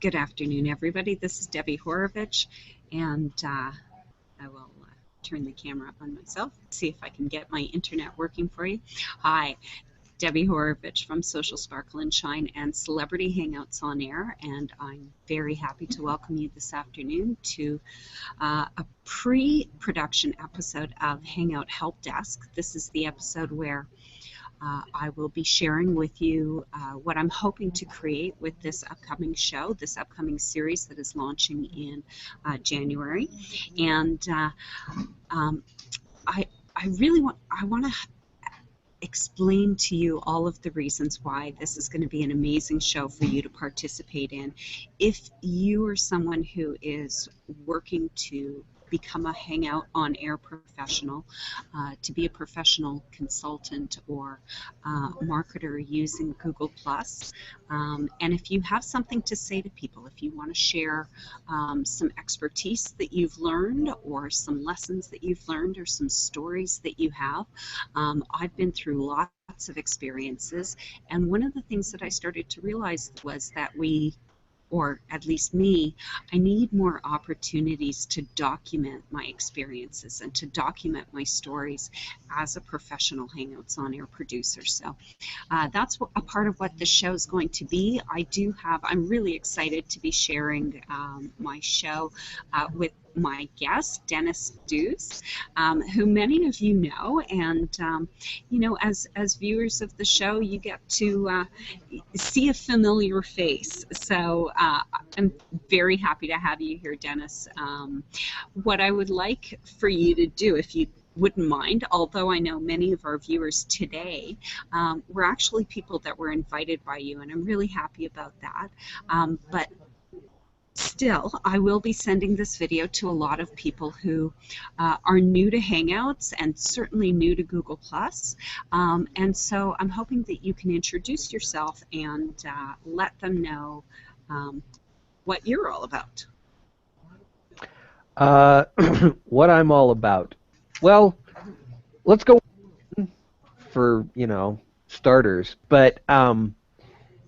Good afternoon, everybody. This is Debbie Horovitch, and I will turn the camera up on myself, see if I can get my internet working for you. Hi, Debbie Horovitch from Social Sparkle and Shine and Celebrity Hangouts on Air, and I'm very happy to welcome you this afternoon to a pre-production episode of Hangout HelpDesk. This is the episode where I will be sharing with you what I'm hoping to create with this upcoming show, this upcoming series that is launching in January. And I want to explain to you all of the reasons why this is going to be an amazing show for you to participate in. If you are someone who is working to become a Hangout on Air professional, to be a professional consultant or marketer using Google+. And if you have something to say to people, if you want to share some expertise that you've learned or some lessons that you've learned or some stories that you have, I've been through lots of experiences, and one of the things that I started to realize was that or at least me, I need more opportunities to document my experiences and to document my stories as a professional Hangouts on Air producer. So that's a part of what this show is going to be. I'm really excited to be sharing my show with my guest, Dennis Deuce, who many of you know, and you know, as viewers of the show, you get to see a familiar face. So I'm very happy to have you here, Dennis. What I would like for you to do, if you wouldn't mind, although I know many of our viewers today were actually people that were invited by you, and I'm really happy about that. But still, I will be sending this video to a lot of people who are new to Hangouts and certainly new to Google+. And so I'm hoping that you can introduce yourself and let them know what you're all about. What I'm all about. Well, let's go for, starters. But, and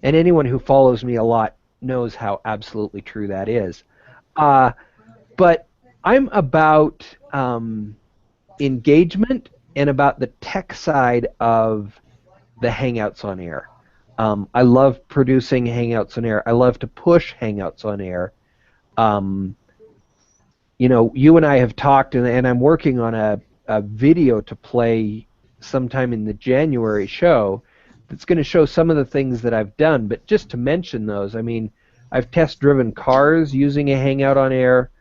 anyone who follows me a lot knows how absolutely true that is. But I'm about engagement and about the tech side of the Hangouts on Air. I love producing Hangouts on Air. I love to push Hangouts on Air. You and I have talked, and I'm working on a video to play sometime in the January show that's going to show some of the things that I've done. But just to mention those, I mean, I've test-driven cars using a Hangout on Air.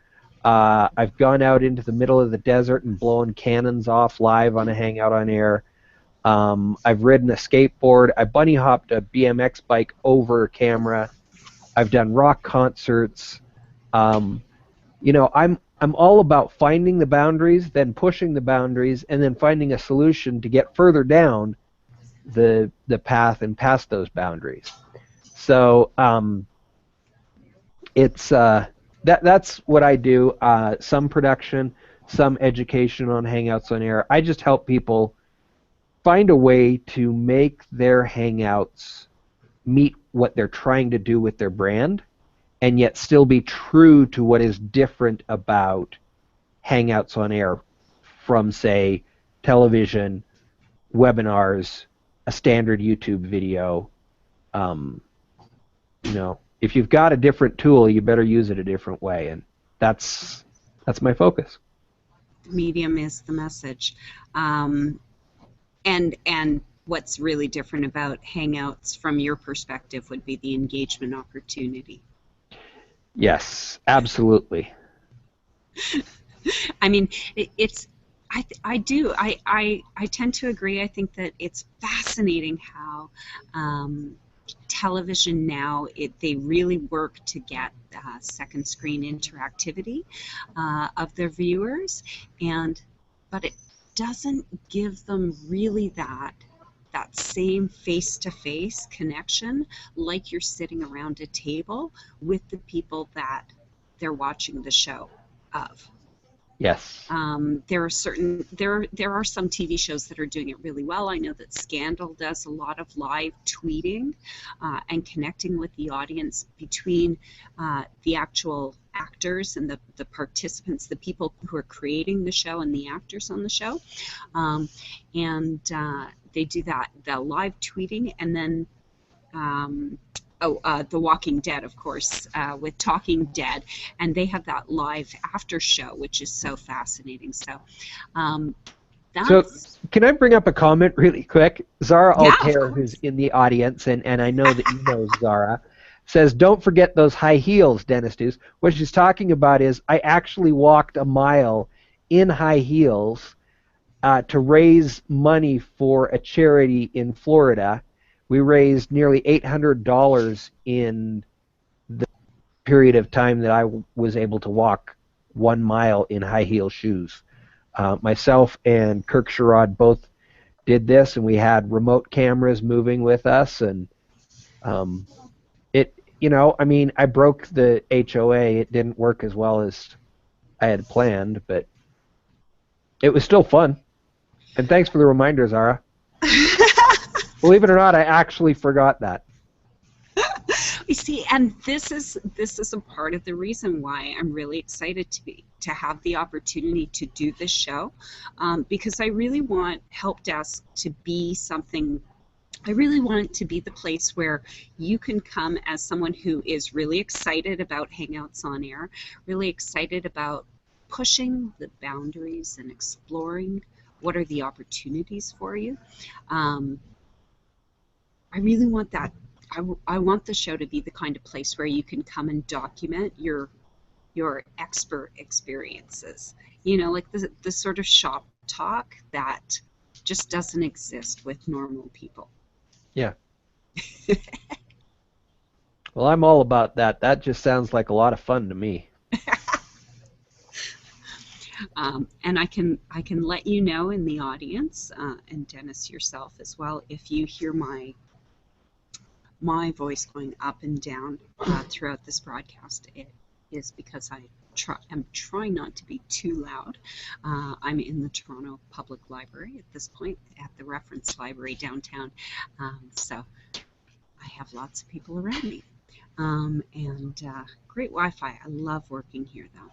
I've gone out into the middle of the desert and blown cannons off live on a Hangout on Air. I've ridden a skateboard. I bunny hopped a BMX bike over camera. I've done rock concerts. I'm all about finding the boundaries, then pushing the boundaries, and then finding a solution to get further down the path and past those boundaries. So it's that's what I do. Some production, some education on Hangouts on Air. I just help people find a way to make their Hangouts meet what they're trying to do with their brand, and yet still be true to what is different about Hangouts on Air from, say, television, webinars, a standard YouTube video. If you've got a different tool, you better use it a different way, and that's my focus. Medium is the message. And what's really different about Hangouts from your perspective would be the engagement opportunity. Yes, absolutely. I mean, I tend to agree. I think that it's fascinating how television now, they really work to get second screen interactivity of their viewers, but it doesn't give them really that same face-to-face connection like you're sitting around a table with the people that they're watching the show of. Yes. There are some TV shows that are doing it really well. I know that Scandal does a lot of live tweeting and connecting with the audience between the actual actors and the participants, the people who are creating the show and the actors on the show. They do that, the live tweeting, and then The Walking Dead, of course, with Talking Dead, and they have that live after show, which is so fascinating. So, so can I bring up a comment really quick? Zara Yeah, Altair, who's in the audience, and I know that you know Zara, says, don't forget those high heels, Dennis Deuce. What she's talking about is I actually walked a mile in high heels to raise money for a charity in Florida. We raised nearly $800 in the period of time that I was able to walk 1 mile in high heel shoes. Myself and Kirk Sherrod both did this, and we had remote cameras moving with us, and I broke the HOA. It didn't work as well as I had planned, but it was still fun. And thanks for the reminder, Zara. Believe it or not, I actually forgot that. You see, and this is a part of the reason why I'm really excited to have the opportunity to do this show, because I really want HelpDesk to be something. I really want it to be the place where you can come as someone who is really excited about Hangouts on Air, really excited about pushing the boundaries and exploring what are the opportunities for you. I really want that. I want the show to be the kind of place where you can come and document your expert experiences. Like the sort of shop talk that just doesn't exist with normal people. Yeah. Well, I'm all about that. That just sounds like a lot of fun to me. And I can let you know in the audience, and Dennis yourself as well, if you hear my voice going up and down throughout this broadcast, it is because I'm trying not to be too loud. I'm in the Toronto Public Library at this point, at the Reference Library downtown, so I have lots of people around me. And great Wi-Fi. I love working here, though.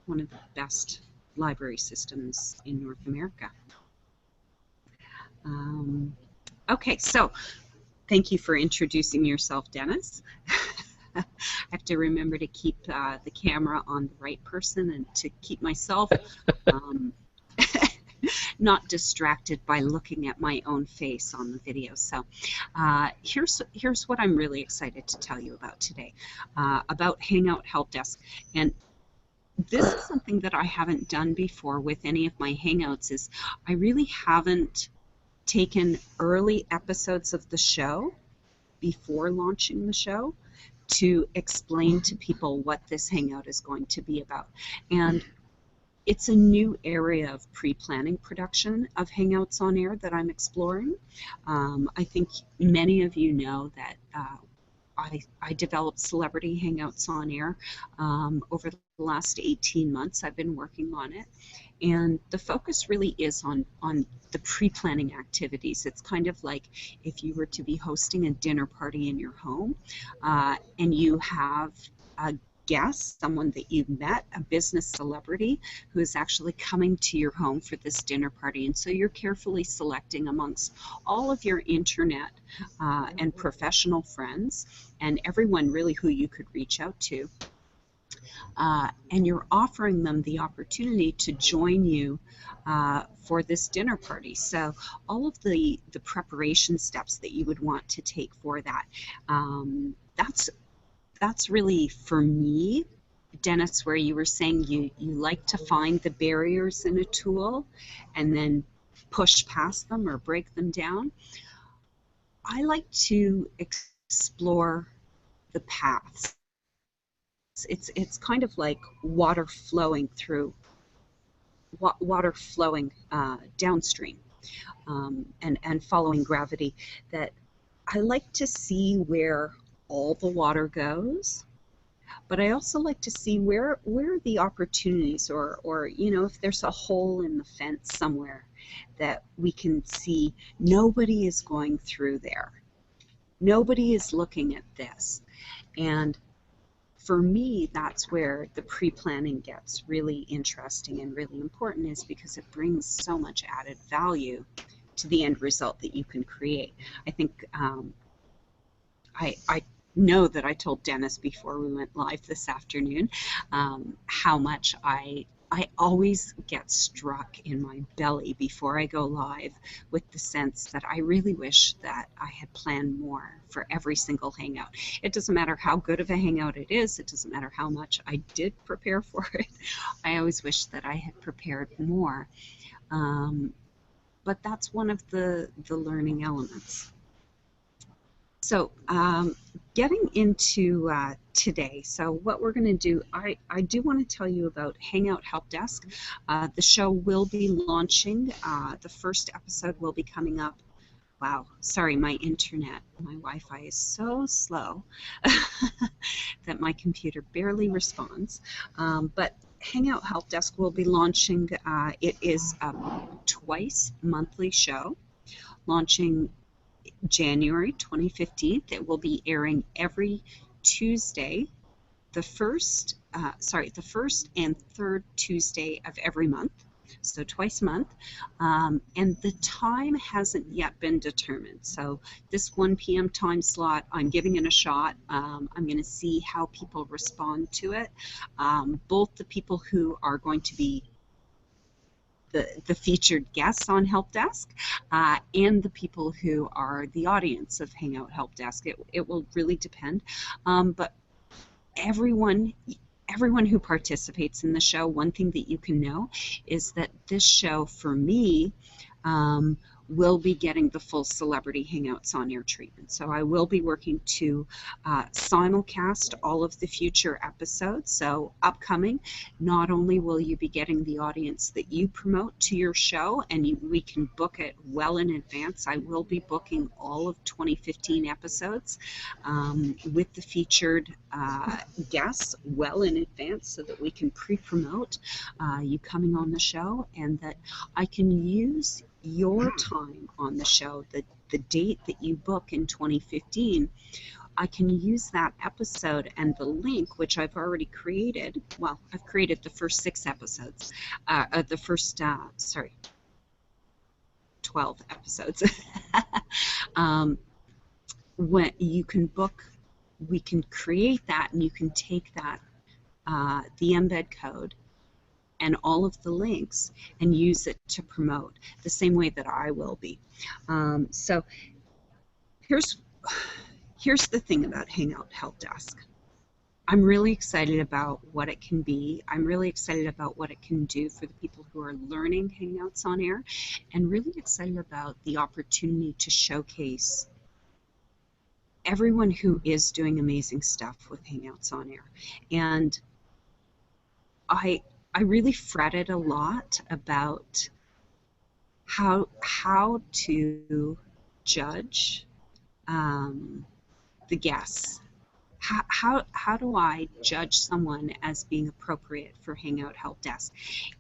One of the best library systems in North America. Okay, so thank you for introducing yourself, Dennis. I have to remember to keep the camera on the right person and to keep myself not distracted by looking at my own face on the video. So here's what I'm really excited to tell you about today, about Hangout HelpDesk. And this is something that I haven't done before with any of my Hangouts. Is I really haven't taken early episodes of the show before launching the show to explain to people what this Hangout is going to be about. And it's a new area of pre-planning production of Hangouts on Air that I'm exploring. I think many of you know that I developed Celebrity Hangouts on Air over the last 18 months. I've been working on it, and the focus really is on the pre-planning activities. It's kind of like if you were to be hosting a dinner party in your home, and you have a guest, someone that you've met, a business celebrity who is actually coming to your home for this dinner party. And so you're carefully selecting amongst all of your internet and professional friends and everyone really who you could reach out to. And you're offering them the opportunity to join you for this dinner party. So all of the preparation steps that you would want to take for that, that's really, for me, Dennis, where you were saying you like to find the barriers in a tool and then push past them or break them down. I like to explore the paths. It's kind of like water flowing downstream and following gravity. That I like to see where all the water goes, but I also like to see where are the opportunities, or you know, if there's a hole in the fence somewhere that we can see nobody is going through there. Nobody is looking at this. And for me, that's where the pre-planning gets really interesting and really important, is because it brings so much added value to the end result that you can create. I think I know that I told Dennis before we went live this afternoon how much I always get struck in my belly before I go live with the sense that I really wish that I had planned more for every single Hangout. It doesn't matter how good of a Hangout it is. It doesn't matter how much I did prepare for it. I always wish that I had prepared more. But that's one of the learning elements. So getting into today, so what we're going to do, I do want to tell you about Hangout HelpDesk. The show will be launching. The first episode will be coming up. Wow, sorry, my internet, my Wi-Fi is so slow that my computer barely responds. But Hangout HelpDesk will be launching. It is a twice monthly show, launching January 2015. It will be airing every Tuesday, the first and third Tuesday of every month, so twice a month, and the time hasn't yet been determined. So this 1 p.m. time slot, I'm giving it a shot. I'm going to see how people respond to it. Both the people who are going to be the featured guests on HelpDesk and the people who are the audience of Hangout HelpDesk. It will really depend. But everyone who participates in the show, one thing that you can know is that this show, for me, will be getting the full Celebrity Hangouts on air treatment. So I will be working to simulcast all of the future episodes. So upcoming, not only will you be getting the audience that you promote to your show, and we can book it well in advance. I will be booking all of 2015 episodes with the featured guests well in advance, so that we can pre-promote you coming on the show, and that I can use your time on the show, the date that you book in 2015, I can use that episode and the link, which I've already created. Well, I've created the first 6 episodes, the first, 12 episodes. When you can book, we can create that, and you can take that, the embed code, and all of the links, and use it to promote the same way that I will be. So here's the thing about Hangout HelpDesk. I'm really excited about what it can be. I'm really excited about what it can do for the people who are learning Hangouts on air, and really excited about the opportunity to showcase everyone who is doing amazing stuff with Hangouts on air. And I really fretted a lot about how to judge the guests. How do I judge someone as being appropriate for Hangout HelpDesk?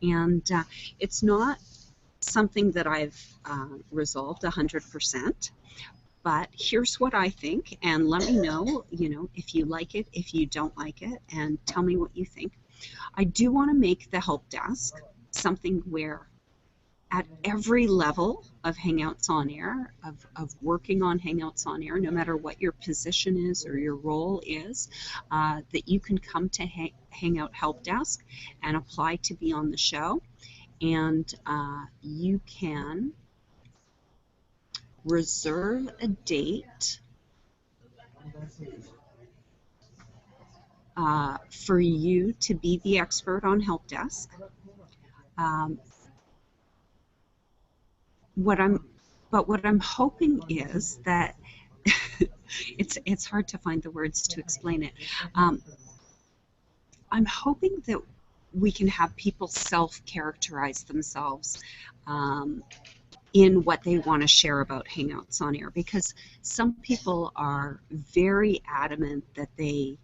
And it's not something that I've resolved 100%. But here's what I think, and let me know, if you like it, if you don't like it, and tell me what you think. I do want to make the help desk something where at every level of Hangouts on Air, of working on Hangouts on Air, no matter what your position is or your role is, that you can come to Hangout Help Desk and apply to be on the show, and you can reserve a date for you to be the expert on Help Desk. What I'm hoping is that it's hard to find the words to explain it. I'm hoping that we can have people self-characterize themselves in what they want to share about Hangouts on Air, because some people are very adamant that they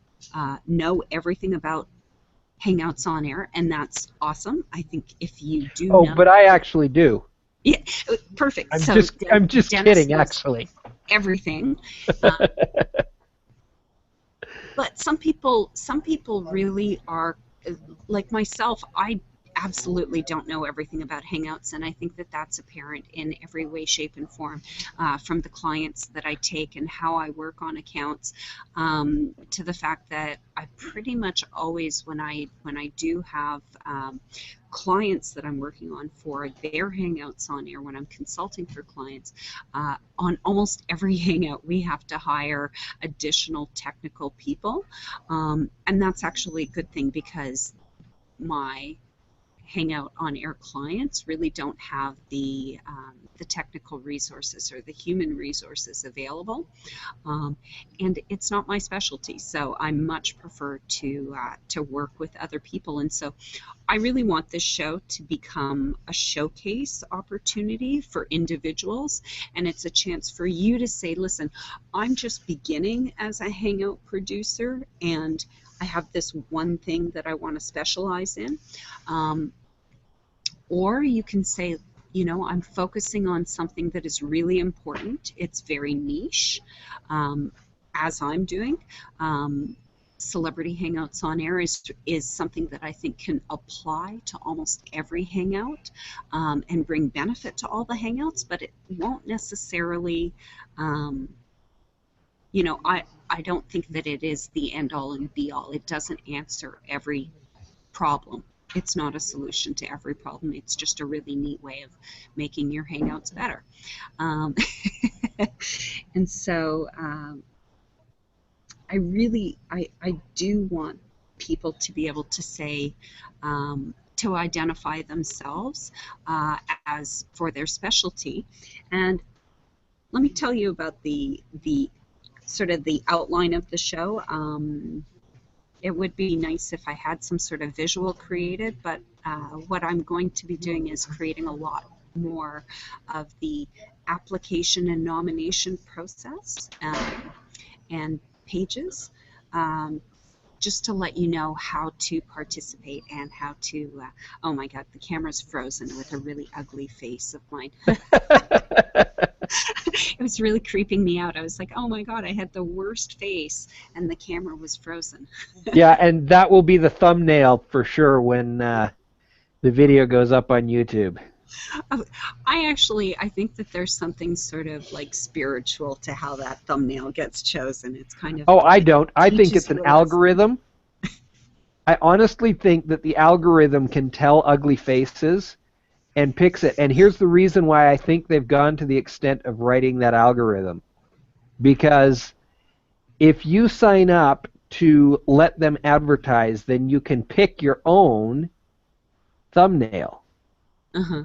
know everything about Hangouts on Air, and that's awesome. I think if you do Oh, know, but I actually do. yeah, perfect. I'm just Dennis kidding, knows actually. everything. But some people really are, like myself. I absolutely don't know everything about Hangouts, and I think that that's apparent in every way, shape, and form, from the clients that I take and how I work on accounts, to the fact that I pretty much always, when I do have clients that I'm working on for their Hangouts on Air, when I'm consulting for clients, on almost every Hangout we have to hire additional technical people, and that's actually a good thing, because my Hangout on Air clients really don't have the technical resources or the human resources available, and it's not my specialty. So I much prefer to work with other people, and so I really want this show to become a showcase opportunity for individuals, and it's a chance for you to say, listen, I'm just beginning as a Hangout producer, and I have this one thing that I want to specialize in. Or you can say, I'm focusing on something that is really important. It's very niche, as I'm doing. Celebrity Hangouts on Air is something that I think can apply to almost every Hangout, and bring benefit to all the Hangouts, but it won't necessarily, I don't think that it is the end-all and be-all. It doesn't answer every problem. It's not a solution to every problem. It's just a really neat way of making your Hangouts better. And so I do want people to be able to say, to identify themselves as for their specialty. And let me tell you about the sort of the outline of the show. It would be nice if I had some sort of visual created, but what I'm going to be doing is creating a lot more of the application and nomination process, and pages, just to let you know how to participate and how to, oh my God, the camera's frozen with a really ugly face of mine. It was really creeping me out. I was like, oh my God, I had the worst face and the camera was frozen. Yeah, and that will be the thumbnail for sure when the video goes up on YouTube. I think that there's something sort of like spiritual to how that thumbnail gets chosen. It's kind of. Oh, I don't. I think it's an algorithm. I honestly think that the algorithm can tell ugly faces and picks it. And here's the reason why I think they've gone to the extent of writing that algorithm. Because if you sign up to let them advertise, then you can pick your own thumbnail. Uh-huh.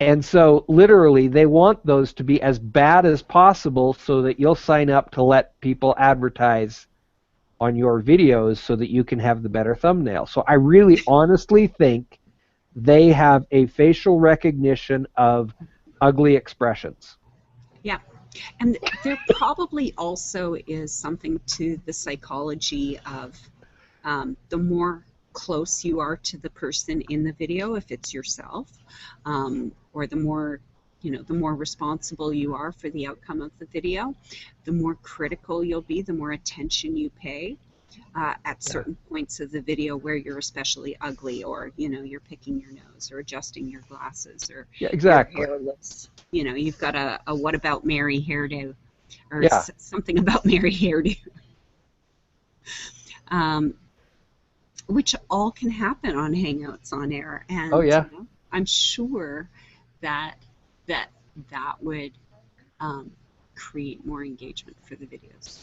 And so literally they want those to be as bad as possible so that you'll sign up to let people advertise on your videos so that you can have the better thumbnail. So I really honestly think they have a facial recognition of ugly expressions. Yeah. And there probably also is something to the psychology of the more close you are to the person in the video, if it's yourself, or the more responsible you are for the outcome of the video, the more critical you'll be, the more attention you pay at certain points of the video where you're especially ugly, or you're picking your nose or adjusting your glasses, or exactly. your hair looks, you've got a what about Mary hairdo, or Yeah. something about Mary hairdo. Which all can happen on Hangouts on Air, and oh yeah, I'm sure that would create more engagement for the videos.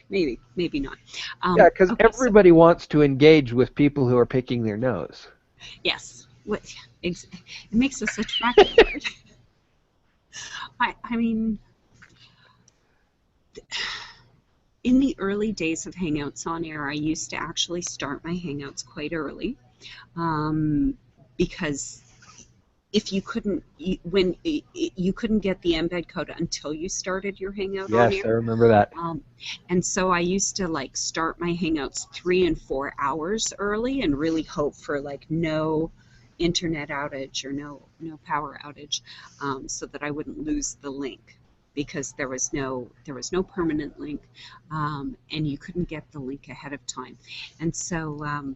Maybe not. Yeah, because okay, everybody wants to engage with people who are picking their nose. Yes, it makes us attractive. I mean, in the early days of Hangouts on Air, I used to actually start my Hangouts quite early, because if you couldn't, you couldn't get the embed code until you started your Hangout on Yes, I air. remember that. And so I used to like start my Hangouts 3 and 4 hours early and really hope for like no internet outage or no power outage, so that I wouldn't lose the link, because there was no permanent link, and you couldn't get the link ahead of time. And so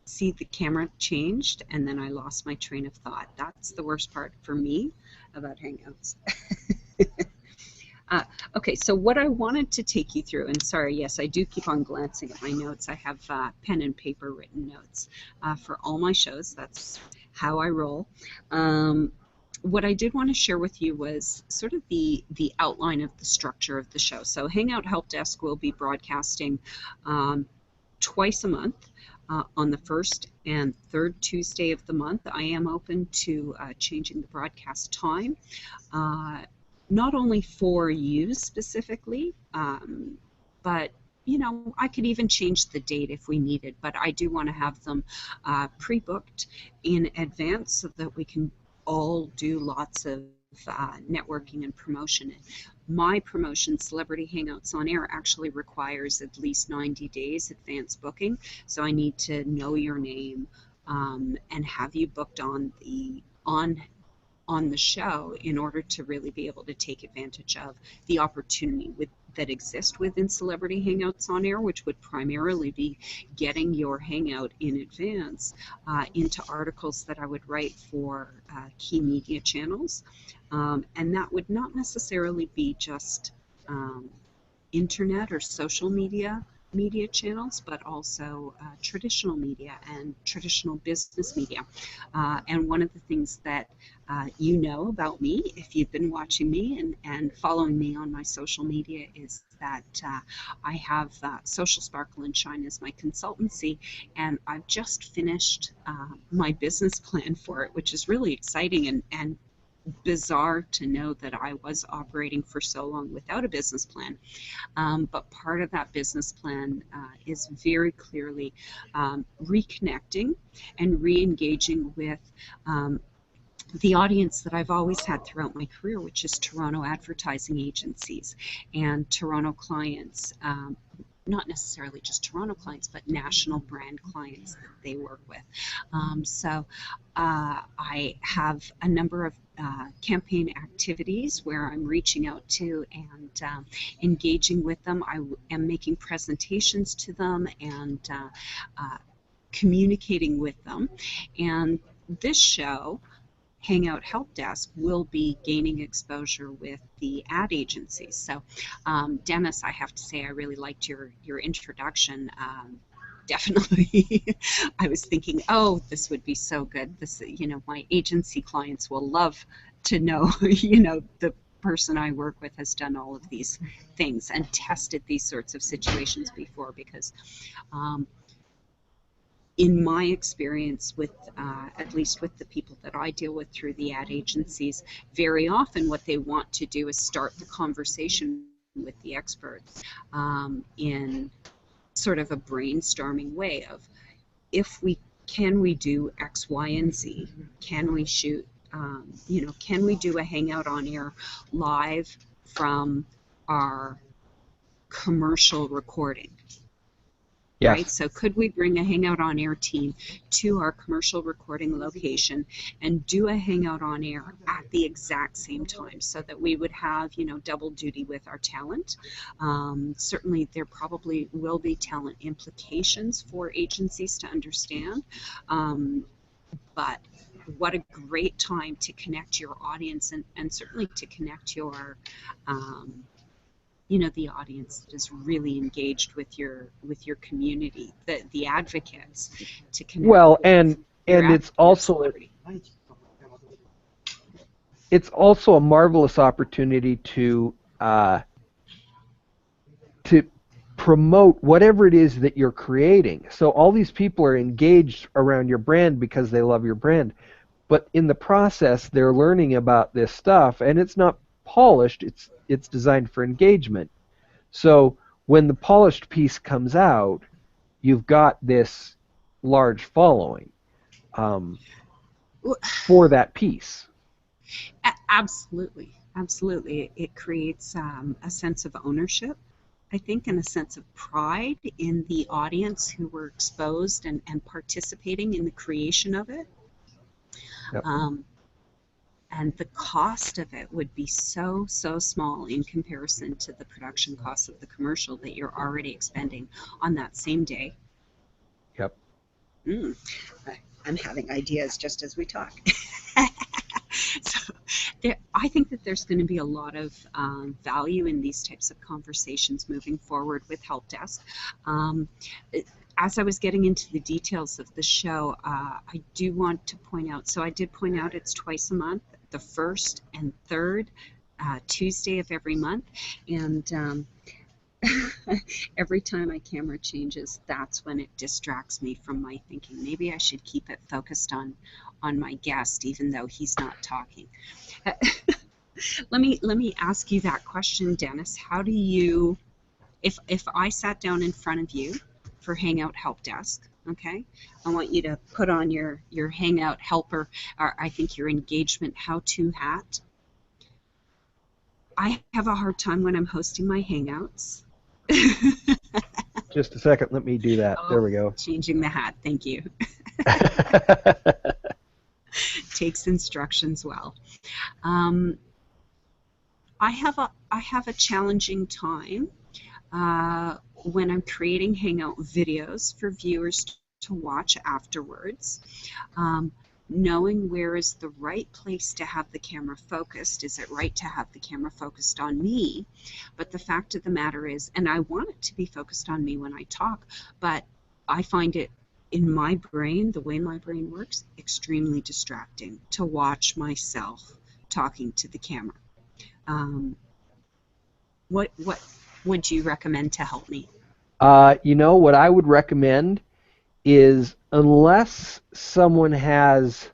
see, the camera changed and then I lost my train of thought. That's the worst part for me about Hangouts. Okay, so what I wanted to take you through, and sorry, yes, I do keep on glancing at my notes. I have pen and paper written notes for all my shows. That's how I roll. What I did want to share with you was sort of the outline of the structure of the show. So Hangout HelpDesk will be broadcasting twice a month. On the first and third Tuesday of the month. I am open to changing the broadcast time, not only for you specifically, but you know, I could even change the date if we needed, but I do want to have them pre-booked in advance so that we can all do lots of networking and promotion. My promotion, Celebrity Hangouts on Air, actually requires at least 90 days advance booking, so I need to know your name and have you booked on the show in order to really be able to take advantage of the opportunity that exists within Celebrity Hangouts on Air, which would primarily be getting your hangout in advance into articles that I would write for key media channels. And that would not necessarily be just internet or social media channels, but also traditional media and traditional business media. And one of the things that you know about me, if you've been watching me and following me on my social media, is that I have Social Sparkle and Shine as my consultancy, and I've just finished my business plan for it, which is really exciting and bizarre to know that I was operating for so long without a business plan. But part of that business plan is very clearly reconnecting and re-engaging with the audience that I've always had throughout my career, which is Toronto advertising agencies and Toronto clients. Not necessarily just Toronto clients, but national brand clients that they work with. So I have a number of campaign activities where I'm reaching out to and engaging with them. I am making presentations to them and communicating with them. And this show, Hangout HelpDesk, will be gaining exposure with the ad agencies. So, Dennis, I have to say I really liked your introduction. Definitely, I was thinking, oh, this would be so good. This, you know, my agency clients will love to know, you know, the person I work with has done all of these things and tested these sorts of situations before, because in my experience with, at least with the people that I deal with through the ad agencies, very often what they want to do is start the conversation with the experts in sort of a brainstorming way of, can we do X, Y, and Z? Can we shoot, you know, can we do a Hangout on Air live from our commercial recording? Yes. Right? So could we bring a Hangout on Air team to our commercial recording location and do a Hangout on Air at the exact same time, so that we would have, you know, double duty with our talent? Certainly there probably will be talent implications for agencies to understand, but what a great time to connect your audience and certainly to connect your you know, the audience that is really engaged with your community, the advocates, to connect. Well, and it's also a marvelous opportunity to promote whatever it is that you're creating. So all these people are engaged around your brand because they love your brand, but in the process they're learning about this stuff, and it's not polished. It's designed for engagement. So when the polished piece comes out, you've got this large following Well, for that piece. absolutely, absolutely. It creates a sense of ownership, I think, and a sense of pride in the audience who were exposed and participating in the creation of it. Yep. And the cost of it would be so, so small in comparison to the production costs of the commercial that you're already expending on that same day. Yep. I'm having ideas just as we talk. So I think that there's going to be a lot of value in these types of conversations moving forward with HelpDesk. As I was getting into the details of the show, I do want to point out, so I did point out it's twice a month, the first and third Tuesday of every month, and every time my camera changes, that's when it distracts me from my thinking. Maybe I should keep it focused on my guest, even though he's not talking. Let me ask you that question, Dennis. How do you, if I sat down in front of you for Hangout HelpDesk, okay, I want you to put on your Hangout helper, or I think your engagement how-to hat. I have a hard time when I'm hosting my Hangouts. Just a second, let me do that. There we go. Changing the hat, thank you. Takes instructions well. I have a challenging time when I'm creating Hangout videos for viewers to watch afterwards. Knowing where is the right place to have the camera focused. Is it right to have the camera focused on me? But the fact of the matter is, and I want it to be focused on me when I talk, but I find it in my brain, the way my brain works, extremely distracting to watch myself talking to the camera. What would you recommend to help me? You know, what I would recommend is, unless someone has,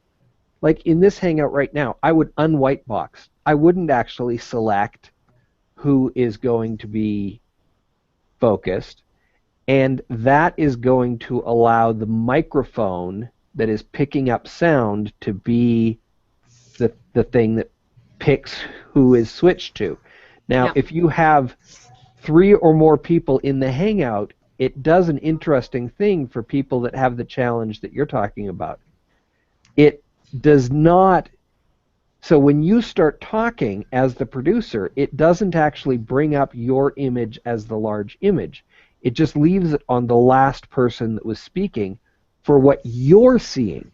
like in this Hangout right now, I would unwhite box. I wouldn't actually select who is going to be focused, and that is going to allow the microphone that is picking up sound to be the thing that picks who is switched to. Now, Yep. if you have 3 or more people in the Hangout, it does an interesting thing for people that have the challenge that you're talking about. It does not, so when you start talking as the producer, it doesn't actually bring up your image as the large image. It just leaves it on the last person that was speaking for what you're seeing.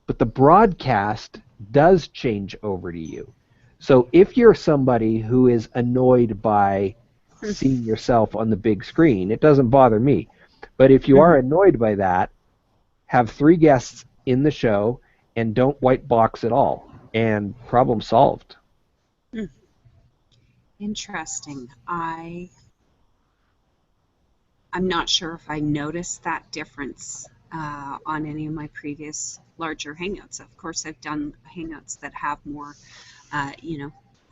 But the broadcast does change over to you. So if you're somebody who is annoyed by seeing yourself on the big screen, it doesn't bother me. But if you are annoyed by that, have 3 guests in the show and don't white box at all, and problem solved. Interesting. I'm not sure if I noticed that difference on any of my previous larger Hangouts. Of course, I've done Hangouts that have more,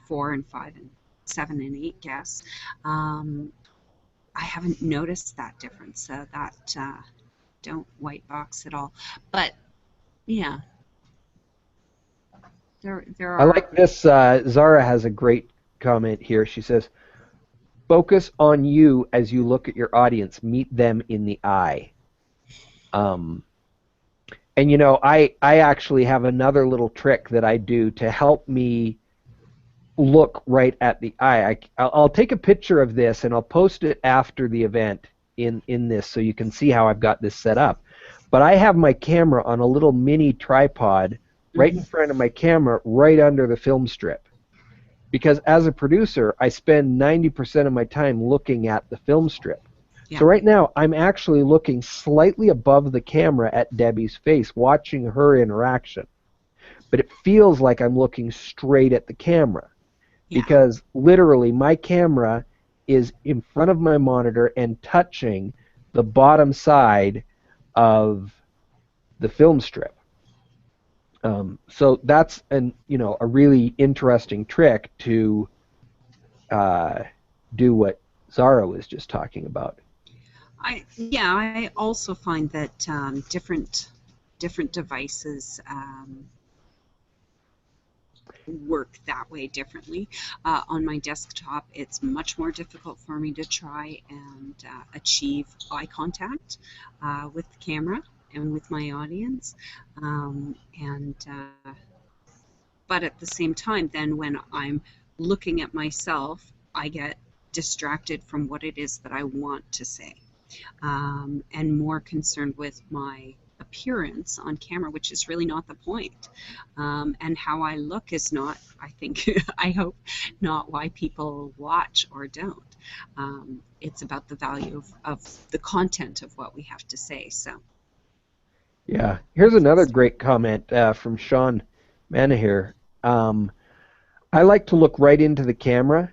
4 and 5 and 7 and 8 guests. I haven't noticed that difference, that don't white box at all. But yeah, there are. I like this. Zara has a great comment here. She says, "Focus on you as you look at your audience. Meet them in the eye." And you know, I actually have another little trick that I do to help me look right at the eye. I'll take a picture of this and I'll post it after the event in this, so you can see how I've got this set up. But I have my camera on a little mini tripod right in front of my camera, right under the film strip. Because as a producer, I spend 90% of my time looking at the film strip. Yeah. So right now, I'm actually looking slightly above the camera at Debbie's face, watching her interaction. But it feels like I'm looking straight at the camera. Yeah. Because literally, my camera is in front of my monitor and touching the bottom side of the film strip. So that's a really interesting trick to do what Zara was just talking about. I also find that different devices work that way differently. On my desktop, it's much more difficult for me to try and achieve eye contact with the camera and with my audience. And but at the same time, then when I'm looking at myself, I get distracted from what it is that I want to say, and more concerned with my appearance on camera, which is really not the point. And how I look is not, I think, I hope, not why people watch or don't. It's about the value of the content of what we have to say. So. Yeah. Here's another great comment from Sean Manahir. I like to look right into the camera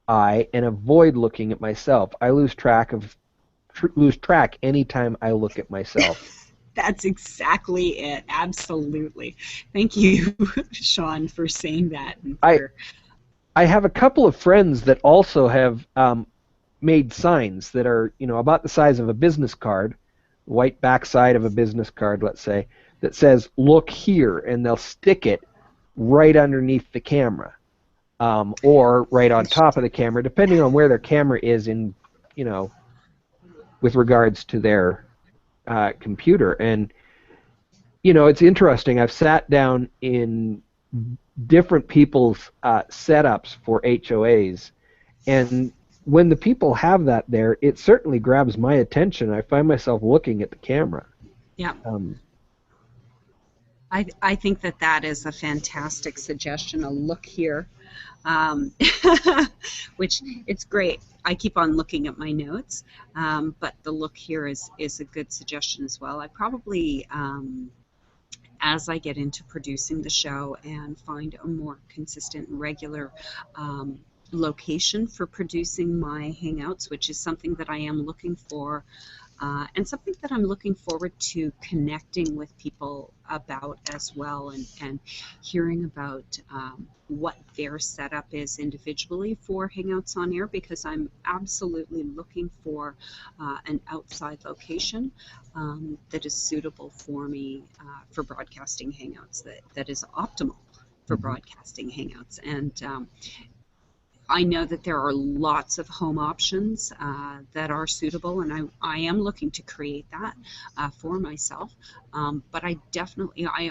eye and avoid looking at myself. I lose track anytime I look at myself. That's exactly it. Absolutely. Thank you, Sean, for saying that. And I have a couple of friends that also have made signs that are, about the size of a business card, white backside of a business card, let's say, that says "Look here," and they'll stick it right underneath the camera, or right on top of the camera, depending on where their camera is in, with regards to their computer. And it's interesting. I've sat down in different people's setups for HOAs, and when the people have that there, it certainly grabs my attention. I find myself looking at the camera. Yeah. I think that is a fantastic suggestion, a look here, which it's great. I keep on looking at my notes, but the look here is a good suggestion as well. I probably, as I get into producing the show and find a more consistent and regular location for producing my Hangouts, which is something that I am looking for, and something that I'm looking forward to connecting with people about as well, and hearing about what their setup is individually for Hangouts on Air, because I'm absolutely looking for an outside location that is suitable for me for broadcasting Hangouts, that is optimal for broadcasting Hangouts. And I know that there are lots of home options that are suitable, and I am looking to create that for myself. But I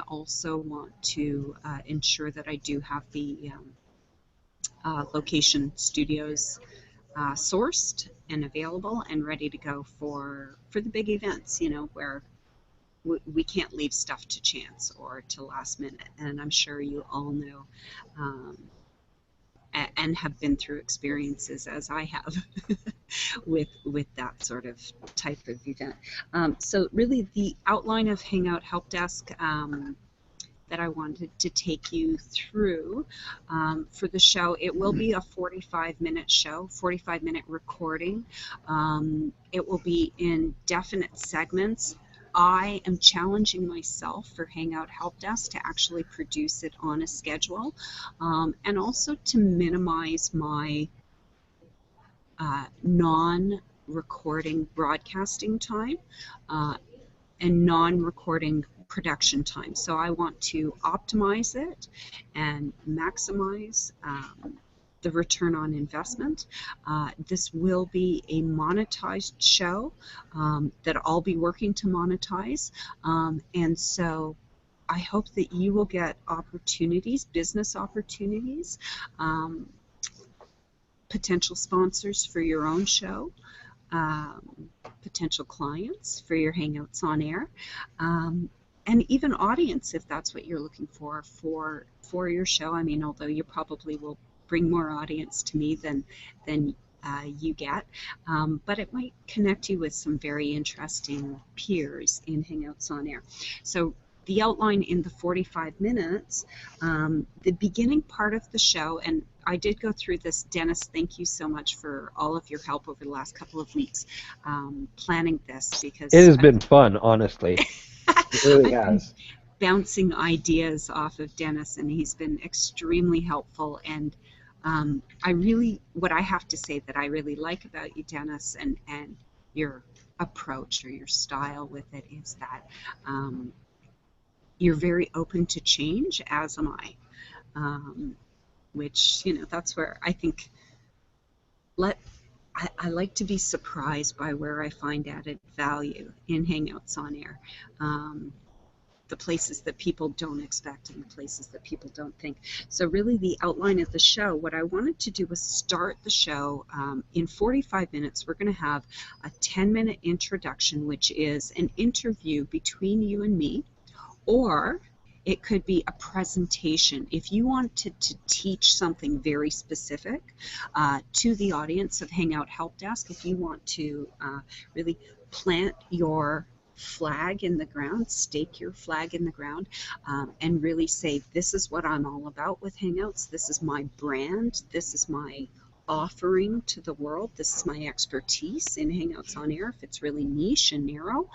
also want to ensure that I do have the location studios sourced and available and ready to go for the big events, where we can't leave stuff to chance or to last minute. And I'm sure you all know and have been through experiences, as I have, with that sort of type of event. So really the outline of Hangout HelpDesk that I wanted to take you through for the show, it will be a 45-minute show, 45-minute recording. It will be in definite segments. I am challenging myself for Hangout HelpDesk to actually produce it on a schedule, and also to minimize my non-recording broadcasting time and non-recording production time. So I want to optimize it and maximize the return on investment. This will be a monetized show that I'll be working to monetize, and so I hope that you will get opportunities, business opportunities, potential sponsors for your own show, potential clients for your Hangouts on Air, and even audience if that's what you're looking for your show. I mean, although you probably will bring more audience to me than you get, but it might connect you with some very interesting peers in Hangouts on Air. So the outline in the 45 minutes, the beginning part of the show, and I did go through this. Dennis, thank you so much for all of your help over the last couple of weeks planning this, because it has been fun, honestly. It really has. Bouncing ideas off of Dennis, and he's been extremely helpful. And what I have to say that I really like about you, Dennis, and your approach or your style with it is that you're very open to change, as am I, which, you know, that's where I think I like to be surprised by where I find added value in Hangouts on Air. The places that people don't expect and the places that people don't think. So really the outline of the show, what I wanted to do was start the show in 45 minutes. We're going to have a 10-minute introduction, which is an interview between you and me, or it could be a presentation. If you wanted to teach something very specific to the audience of Hangout Help Desk, if you want to really plant your flag in the ground, stake your flag in the ground, and really say, this is what I'm all about with Hangouts, this is my brand, this is my offering to the world, this is my expertise in Hangouts on Air, if it's really niche and narrow.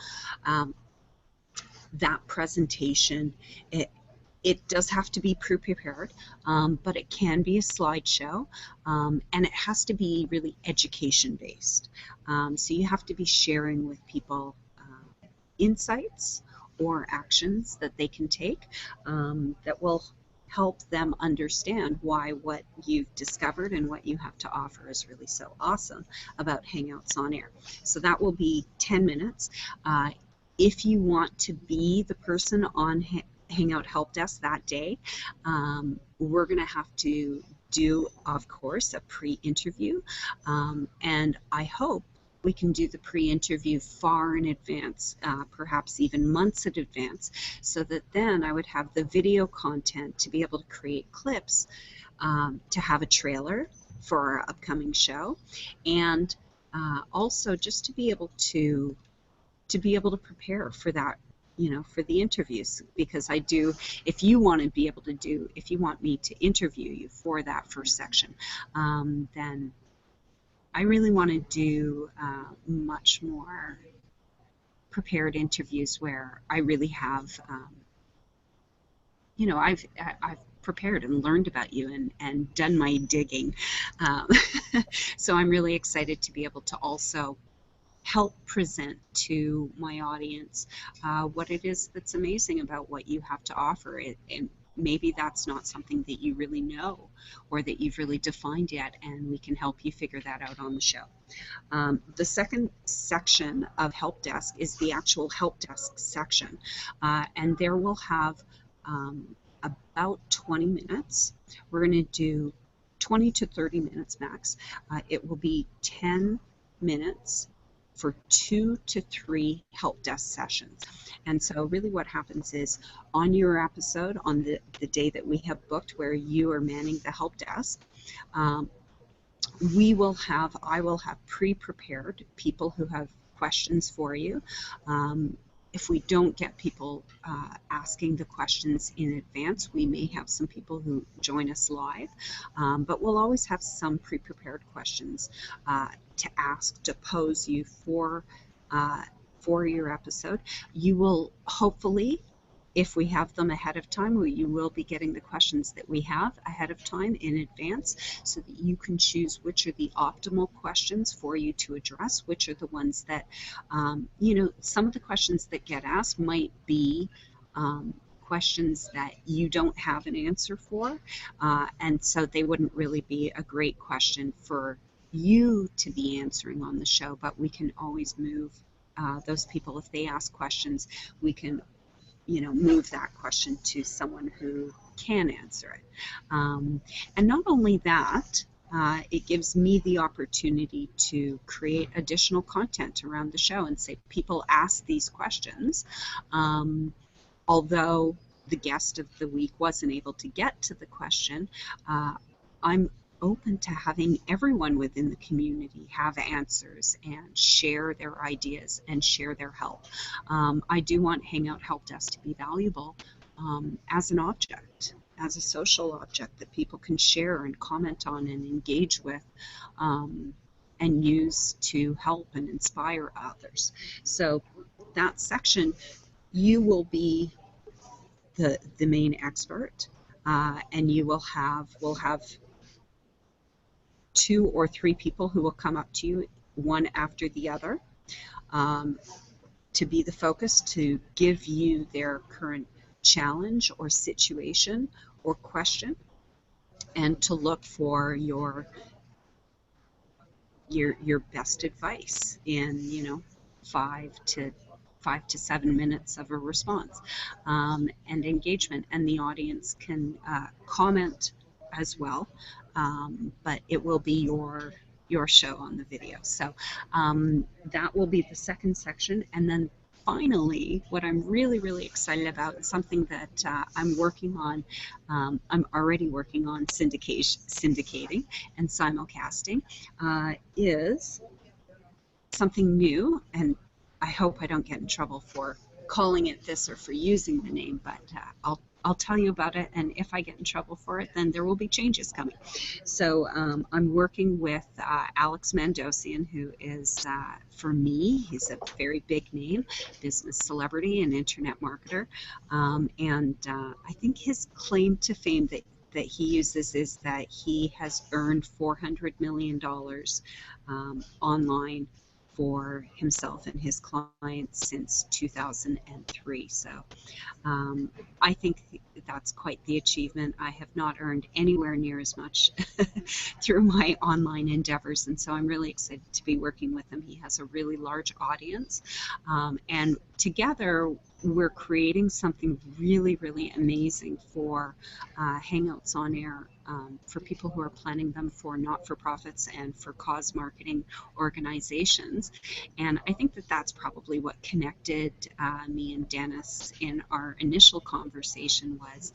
That presentation, it does have to be pre-prepared, but it can be a slideshow, and it has to be really education-based. So you have to be sharing with people insights or actions that they can take that will help them understand why what you've discovered and what you have to offer is really so awesome about Hangouts on Air. So that will be 10 minutes. If you want to be the person on Hangout Help Desk that day, we're going to have to do, of course, a pre-interview, and I hope we can do the pre-interview far in advance, perhaps even months in advance, so that then I would have the video content to be able to create clips, to have a trailer for our upcoming show, and also just to be able to prepare for that, you know, for the interviews, because I do, if you want me to interview you for that first section, then I really want to do much more prepared interviews where I really have, you know, I've prepared and learned about you and done my digging. So I'm really excited to be able to also help present to my audience what it is that's amazing about what you have to offer. And maybe that's not something that you really know or that you've really defined yet, and we can help you figure that out on the show. The second section of Help Desk is the actual Help Desk section, and there we'll have about 20 minutes. We're going to do 20 to 30 minutes max. It will be 10 minutes for 2 to 3 help desk sessions. And so really what happens is on your episode, on the day that we have booked where you are manning the help desk, I will have pre-prepared people who have questions for you. If we don't get people asking the questions in advance, we may have some people who join us live, but we'll always have some pre-prepared questions to ask, to pose you for your episode. You will hopefully, if we have them ahead of time, you will be getting the questions that we have ahead of time in advance, so that you can choose which are the optimal questions for you to address, which are the ones that, you know, some of the questions that get asked might be questions that you don't have an answer for, and so they wouldn't really be a great question for you to be answering on the show, but we can always move those people. If they ask questions, we can, you know, move that question to someone who can answer it. And not only that, it gives me the opportunity to create additional content around the show and say, people ask these questions. Although the guest of the week wasn't able to get to the question, I'm open to having everyone within the community have answers and share their ideas and share their help. I do want Hangout Help Desk to be valuable as an object, as a social object that people can share and comment on and engage with, and use to help and inspire others. So that section, you will be the main expert, and we'll have 2 or 3 people who will come up to you, one after the other, to be the focus, to give you their current challenge or situation or question, and to look for your best advice in 5 to 7 minutes of a response, and engagement. And the audience can comment as well, but it will be your show on the video. So that will be the second section. And then finally, what I'm really, really excited about, and something that I'm working on, I'm already working on syndicating and simulcasting, is something new. And I hope I don't get in trouble for calling it this or for using the name, but I'll tell you about it, and if I get in trouble for it, then there will be changes coming. So I'm working with Alex Mandosian, who is, for me, he's a very big name, business celebrity and internet marketer, and I think his claim to fame that he uses is that he has earned $400 million online for himself and his clients since 2003. So I think that's quite the achievement. I have not earned anywhere near as much through my online endeavors, and so I'm really excited to be working with him. He has a really large audience, and together we're creating something really, really amazing for Hangouts on Air, for people who are planning them for not-for-profits and for cause marketing organizations. And I think that that's probably what connected me and Dennis in our initial conversation, was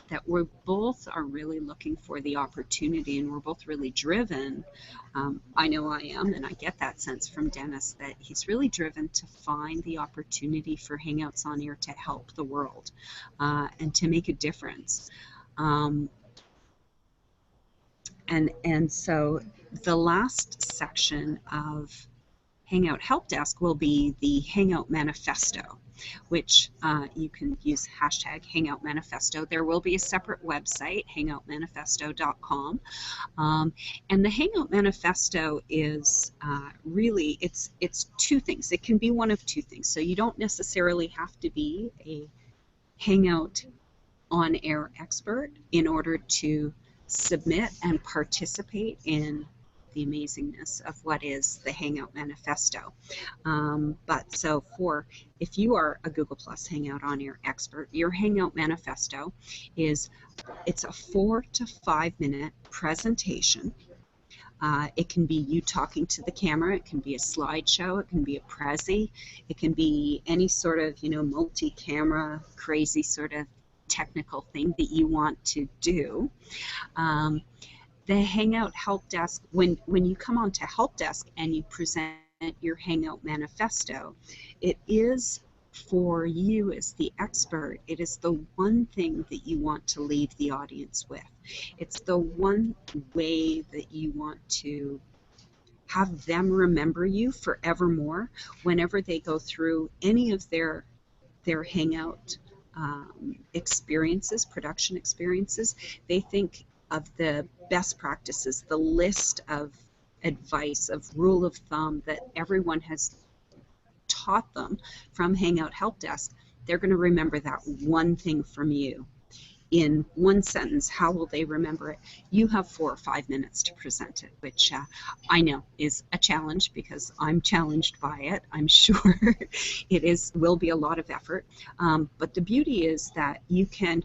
that we both are really looking for the opportunity, and we're both really driven. I know I am, and I get that sense from Dennis, that he's really driven to find the opportunity for Hangouts on Air to help the world and to make a difference. And so the last section of Hangout HelpDesk will be the Hangout Manifesto, which you can use hashtag Hangout Manifesto. There will be a separate website, hangoutmanifesto.com. And the Hangout Manifesto is really, it's two things. It can be one of two things. So you don't necessarily have to be a Hangout on Air expert in order to submit and participate in the amazingness of what is the Hangout Manifesto. But so if you are a Google Plus Hangout on Air expert, your Hangout Manifesto it's a 4 to 5 minute presentation. It can be you talking to the camera, it can be a slideshow, it can be a Prezi, it can be any sort of multi-camera crazy sort of technical thing that you want to do. The Hangout Help Desk, when you come onto Help Desk and you present your Hangout Manifesto, it is for you as the expert. It is the one thing that you want to leave the audience with. It's the one way that you want to have them remember you forevermore whenever they go through any of their Hangout experiences, production experiences. They think of the best practices, the list of advice, of rule of thumb that everyone has taught them from Hangout Help Desk. They're going to remember that one thing from you in one sentence. How will they remember it? You have 4 or 5 minutes to present it, which I know is a challenge because I'm challenged by it. I'm sure will be a lot of effort. But the beauty is that you can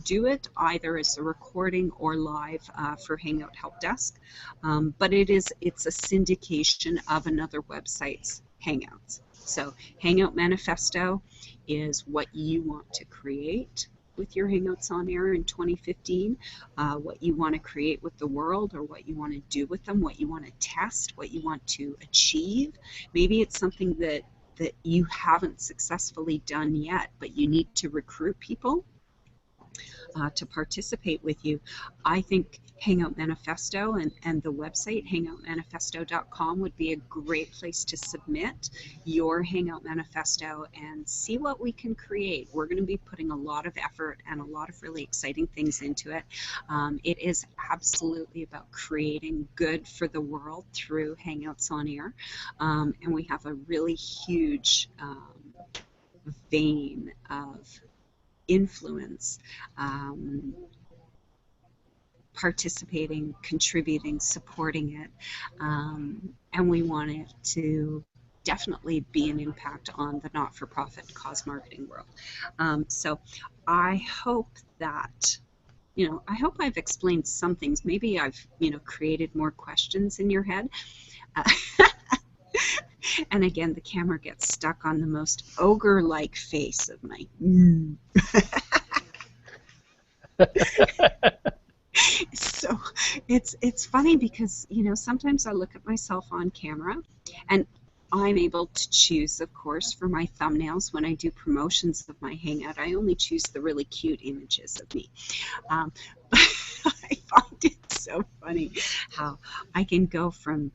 do it either as a recording or live for Hangout Help Desk, but it's a syndication of another website's Hangouts. So Hangout Manifesto is what you want to create with your Hangouts on Air in 2015, what you want to create with the world, or what you want to do with them, what you want to test, what you want to achieve. Maybe it's something that you haven't successfully done yet, but you need to recruit people. to participate with you. I think Hangout Manifesto and the website hangoutmanifesto.com would be a great place to submit your Hangout Manifesto and see what we can create. We're going to be putting a lot of effort and a lot of really exciting things into it. It is absolutely about creating good for the world through Hangouts on Air, and we have a really huge vein of influence, participating, contributing, supporting it, and we want it to definitely be an impact on the not-for-profit cause marketing world. So I hope that, I hope I've explained some things. Maybe I've, created more questions in your head. And again, the camera gets stuck on the most ogre-like face of my. So it's funny because sometimes I look at myself on camera, and I'm able to choose, of course, for my thumbnails when I do promotions of my Hangout. I only choose the really cute images of me. But I find it so funny how I can go from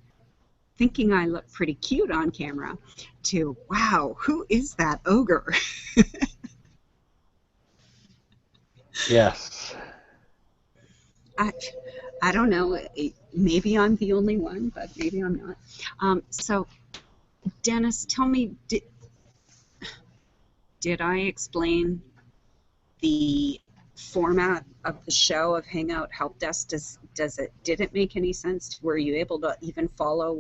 thinking I look pretty cute on camera to, wow, who is that ogre? Yes. I don't know. Maybe I'm the only one, but maybe I'm not. So, Dennis, tell me, did I explain the format of the show of Hangout HelpDesk? Did it make any sense? Were you able to even follow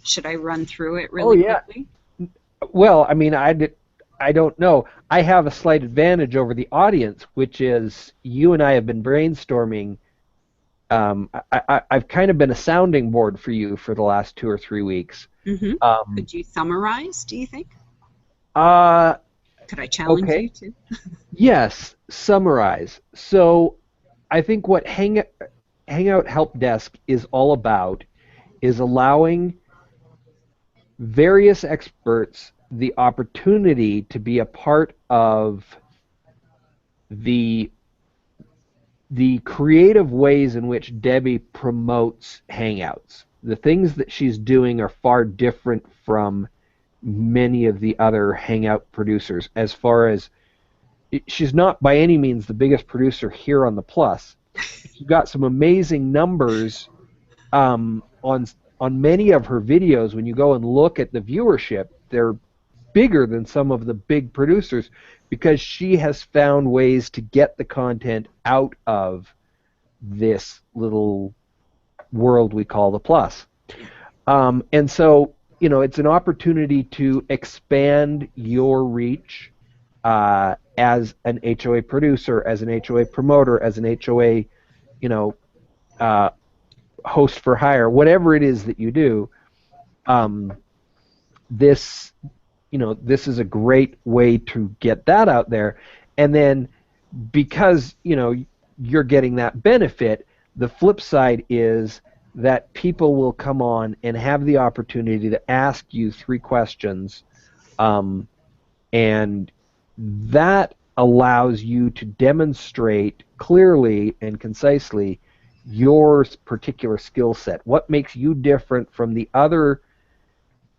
should I run through it really quickly? Well, I mean, I don't know. I have a slight advantage over the audience, which is you and I have been brainstorming. I've kind of been a sounding board for you for the last 2 or 3 weeks. Mm-hmm. Could you summarize, do you think? Could I challenge you to? Yes, summarize. So I think what Hangout HelpDesk is all about is allowing various experts the opportunity to be a part of the creative ways in which Debbie promotes Hangouts. The things that she's doing are far different from many of the other Hangout producers, as far as she's not by any means the biggest producer here on the Plus. She's got some amazing numbers on many of her videos. When you go and look at the viewership, they're bigger than some of the big producers because she has found ways to get the content out of this little world we call the Plus. And so, it's an opportunity to expand your reach as an HOA producer, as an HOA promoter, as an HOA, host for hire, whatever it is that you do. This is a great way to get that out there. And then because, you're getting that benefit, the flip side is that people will come on and have the opportunity to ask you 3 questions, and that allows you to demonstrate clearly and concisely your particular skill set. What makes you different from the other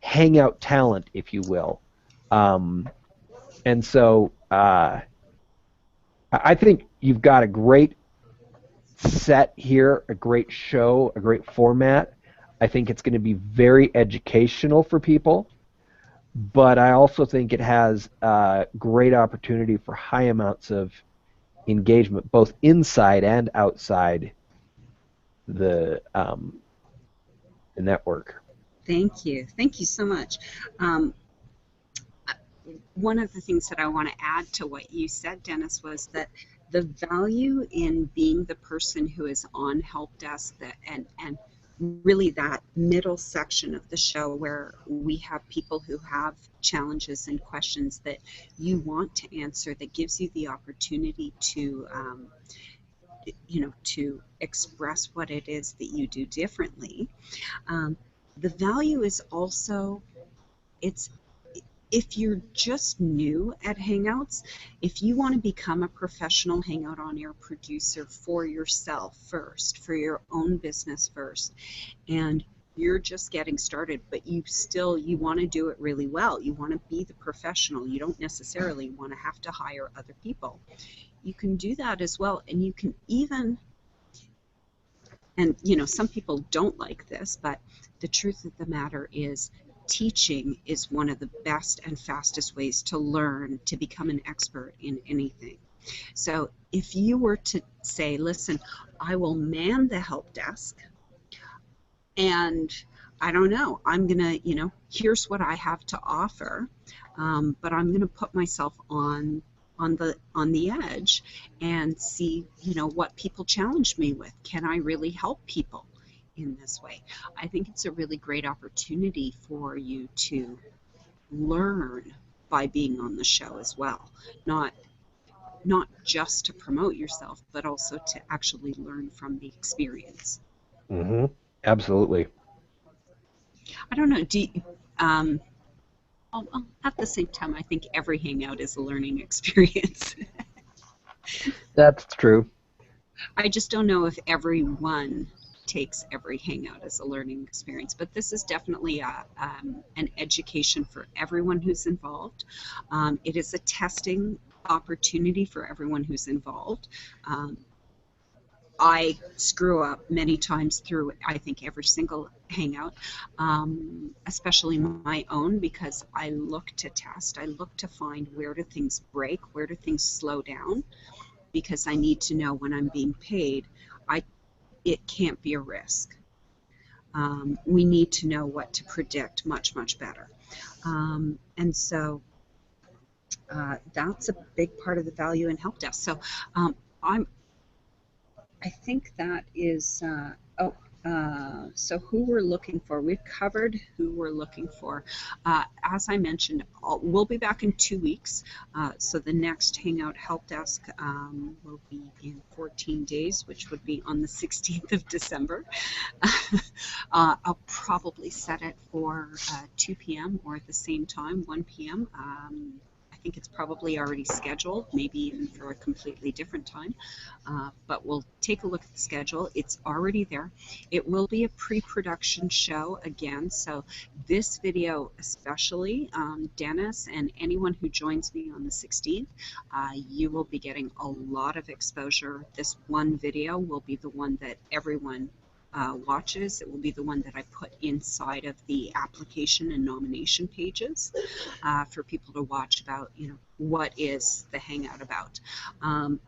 Hangout talent, if you will. And so I think you've got a great set here, a great show, a great format. I think it's going to be very educational for people, but I also think it has a great opportunity for high amounts of engagement, both inside and outside the network. Thank you so much. One of the things that I want to add to what you said, Dennis, was that the value in being the person who is on help desk and really that middle section of the show where we have people who have challenges and questions that you want to answer, that gives you the opportunity to to express what it is that you do differently. The value is also, it if you're just new at Hangouts, if you want to become a professional Hangout on-air producer for yourself first, for your own business first, and you're just getting started, but you want to do it really well. You want to be the professional. You don't necessarily want to have to hire other people. You can do that as well, and you can even, and some people don't like this, but the truth of the matter is teaching is one of the best and fastest ways to learn, to become an expert in anything. So if you were to say, listen, I will man the help desk, and I don't know, I'm going to, here's what I have to offer, but I'm going to put myself on the edge and see, what people challenge me with. Can I really help people in this way? I think it's a really great opportunity for you to learn by being on the show as well. Not just to promote yourself, but also to actually learn from the experience. Mm-hmm. Absolutely. I don't know. At the same time, I think every Hangout is a learning experience. That's true. I just don't know if everyone takes every Hangout as a learning experience, but this is definitely an education for everyone who's involved. It is a testing opportunity for everyone who's involved. I screw up many times through, I think, every single Hangout, especially my own, because I look to test. I look to find where do things break, where do things slow down, because I need to know when I'm being paid. It can't be a risk. We need to know what to predict much, much better. And so that's a big part of the value in help desk. So I think that is, so who we're looking for. We've covered who we're looking for. As I mentioned, we'll be back in 2 weeks. So the next Hangout Help Desk will be in 14 days, which would be on the 16th of December. I'll probably set it for 2 p.m. or at the same time, 1 p.m. I think it's probably already scheduled, maybe even for a completely different time, but we'll take a look at the schedule. It's already there. It will be a pre-production show again, so this video especially, Dennis and anyone who joins me on the 16th, you will be getting a lot of exposure. This one video will be the one that everyone watches. It will be the one that I put inside of the application and nomination pages for people to watch about, what is the Hangout about. And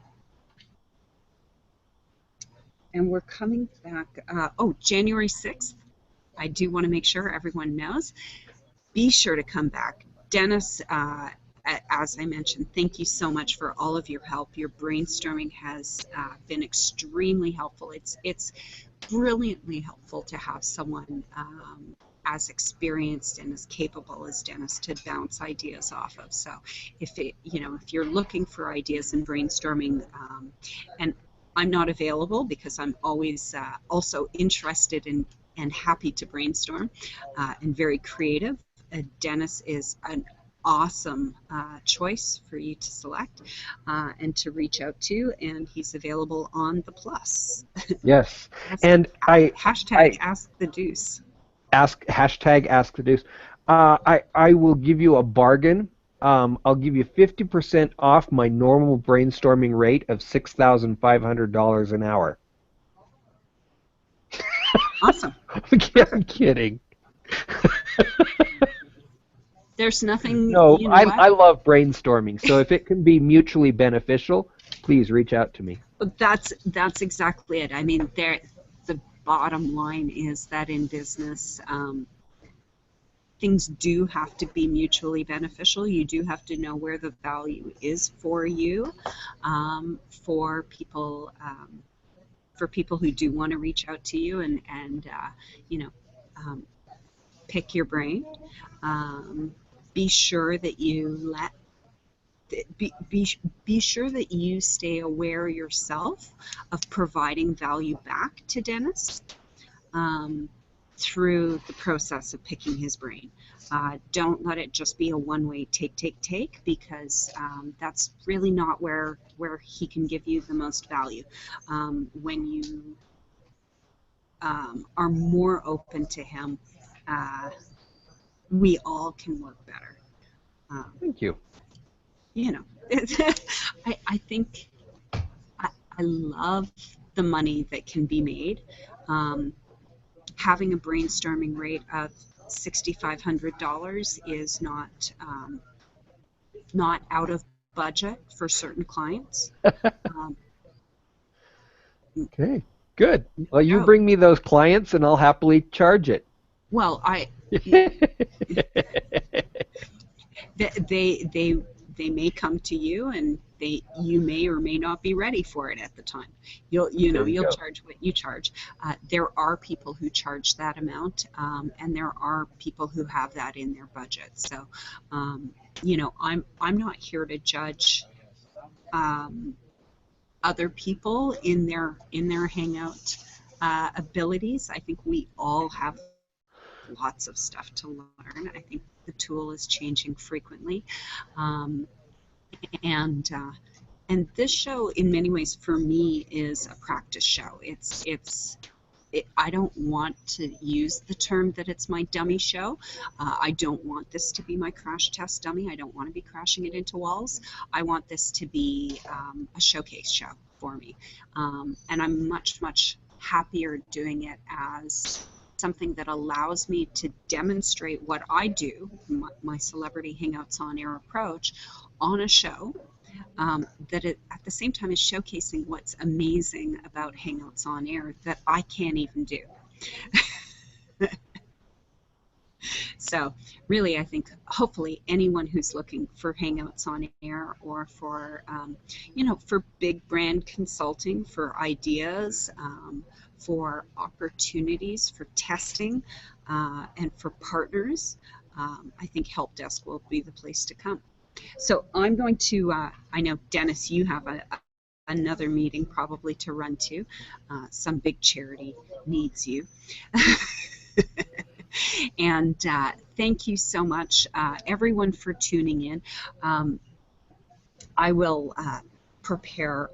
we're coming back, January 6th. I do want to make sure everyone knows. Be sure to come back. Dennis, as I mentioned, thank you so much for all of your help. Your brainstorming has been extremely helpful. It's brilliantly helpful to have someone as experienced and as capable as Dennis to bounce ideas off of. So if you're looking for ideas in brainstorming, and I'm not available because I'm always also interested in and happy to brainstorm and very creative, Dennis is an awesome choice for you to select and to reach out to, and he's available on the Plus. Yes, and hashtag Ask the Deuce. Hashtag Ask the Deuce. I will give you a bargain. I'll give you 50% off my normal brainstorming rate of $6,500 an hour. Awesome. I'm kidding. There's nothing. No, I love brainstorming. So if it can be mutually beneficial, please reach out to me. That's exactly it. I mean, the bottom line is that in business, things do have to be mutually beneficial. You do have to know where the value is for you, for people who do want to reach out to you and pick your brain. Be sure that you be sure that you stay aware yourself of providing value back to Dennis. through the process of picking his brain. Don't let it just be a one-way take, because that's really not where he can give you the most value. When you are more open to him, we all can work better. Thank you. You know, I think I love the money that can be made. Having a brainstorming rate of $6,500 is not out of budget for certain clients. Okay, good. Well, you bring me those clients, and I'll happily charge it. Well, they may come to you, and you may or may not be ready for it at the time. You'll charge what you charge. There are people who charge that amount, and there are people who have that in their budget. So, I'm not here to judge other people in their Hangout abilities. I think we all have lots of stuff to learn. I think the tool is changing frequently. And this show, in many ways, for me, is a practice show. I don't want to use the term that it's my dummy show. I don't want this to be my crash test dummy. I don't want to be crashing it into walls. I want this to be a showcase show for me. And I'm much, much happier doing it as something that allows me to demonstrate what I do, my Celebrity Hangouts on Air approach, on a show, that it at the same time is showcasing what's amazing about Hangouts on Air that I can't even do. So really, I think hopefully anyone who's looking for Hangouts on Air, or for for big brand consulting, for ideas, for opportunities, for testing, and for partners, I think HelpDesk will be the place to come. So I'm going to, I know, Dennis, you have another meeting probably to run to. Some big charity needs you. And thank you so much, everyone, for tuning in. I will prepare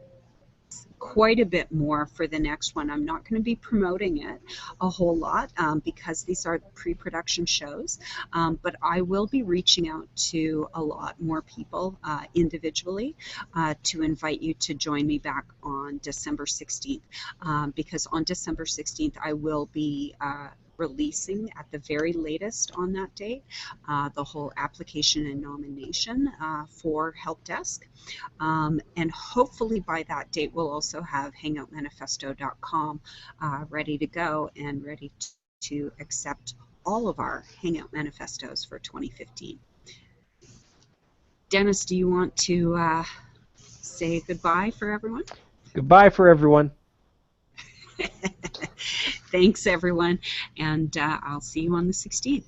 quite a bit more for the next one. I'm not going to be promoting it a whole lot because these are pre-production shows, but I will be reaching out to a lot more people individually to invite you to join me back on December 16th, because on December 16th I will be releasing at the very latest on that date the whole application and nomination for HelpDesk, and hopefully by that date we'll also have hangoutmanifesto.com ready to go and ready to accept all of our Hangout manifestos for 2015. Dennis, do you want to say goodbye for everyone? Goodbye for everyone. Thanks, everyone, and I'll see you on the 16th.